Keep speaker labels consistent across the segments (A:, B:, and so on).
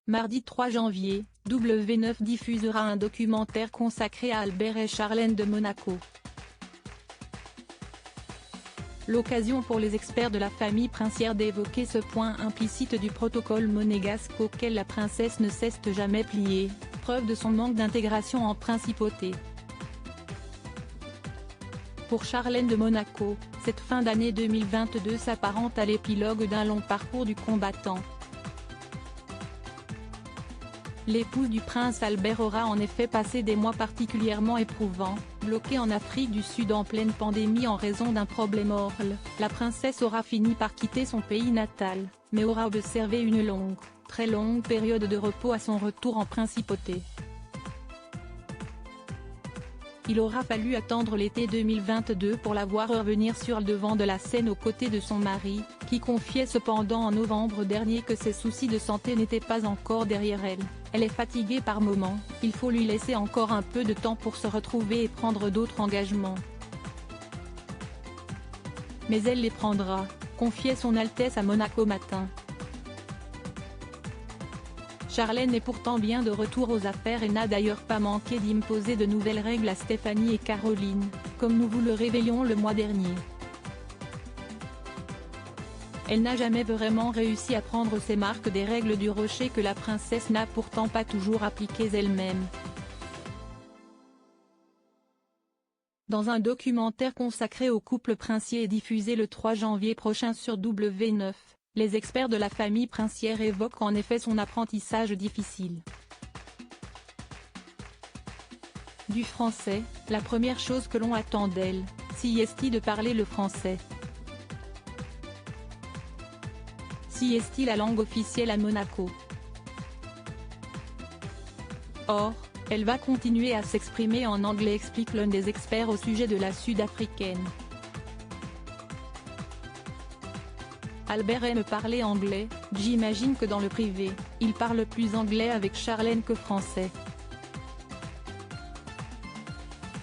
A: Mardi 3 janvier, W9 diffusera un documentaire consacré à Albert et Charlène de Monaco. L'occasion pour les experts de la famille princière d'évoquer ce point implicite du protocole monégasque auquel la princesse ne s'est jamais pliée, preuve de son manque d'intégration en principauté. Pour Charlène de Monaco, cette fin d'année 2022 s'apparente à l'épilogue d'un long parcours du combattant. L'épouse du prince Albert aura en effet passé des mois particulièrement éprouvants, bloquée en Afrique du Sud en pleine pandémie en raison d'un problème orale. La princesse aura fini par quitter son pays natal, mais aura observé une longue, très longue période de repos à son retour en principauté. Il aura fallu attendre l'été 2022 pour la voir revenir sur le devant de la scène aux côtés de son mari, qui confiait cependant en novembre dernier que ses soucis de santé n'étaient pas encore derrière elle. Elle est fatiguée par moments, il faut lui laisser encore un peu de temps pour se retrouver et prendre d'autres engagements. Mais elle les prendra, confiait son Altesse à Monaco Matin. Charlène est pourtant bien de retour aux affaires et n'a d'ailleurs pas manqué d'imposer de nouvelles règles à Stéphanie et Caroline, comme nous vous le révélions le mois dernier. Elle n'a jamais vraiment réussi à prendre ses marques des règles du rocher que la princesse n'a pourtant pas toujours appliquées elle-même. Dans un documentaire consacré au couple princier et diffusé le 3 janvier prochain sur W9, les experts de la famille princière évoquent en effet son apprentissage difficile. Du français, la première chose que l'on attend d'elle, si est-il de parler le français. Si est-il la langue officielle à Monaco. Or, elle va continuer à s'exprimer en anglais, explique l'un des experts au sujet de la Sud-Africaine. Albert aime parler anglais, j'imagine que dans le privé, il parle plus anglais avec Charlène que français.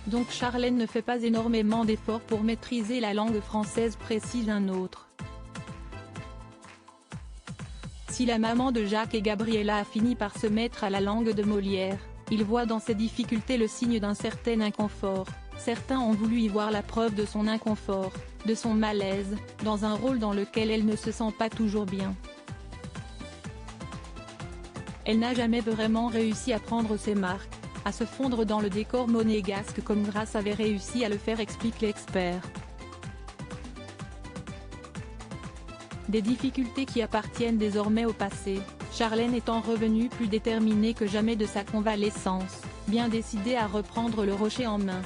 A: Donc Charlène ne fait pas énormément d'efforts pour maîtriser la langue française, précise un autre. Si la maman de Jacques et Gabriella a fini par se mettre à la langue de Molière, il voit dans ces difficultés le signe d'un certain inconfort. Certains ont voulu y voir la preuve de son inconfort, de son malaise, dans un rôle dans lequel elle ne se sent pas toujours bien. Elle n'a jamais vraiment réussi à prendre ses marques, à se fondre dans le décor monégasque comme Grace avait réussi à le faire, explique l'expert. Des difficultés qui appartiennent désormais au passé, Charlène étant revenue plus déterminée que jamais de sa convalescence, bien décidée à reprendre le rocher en main.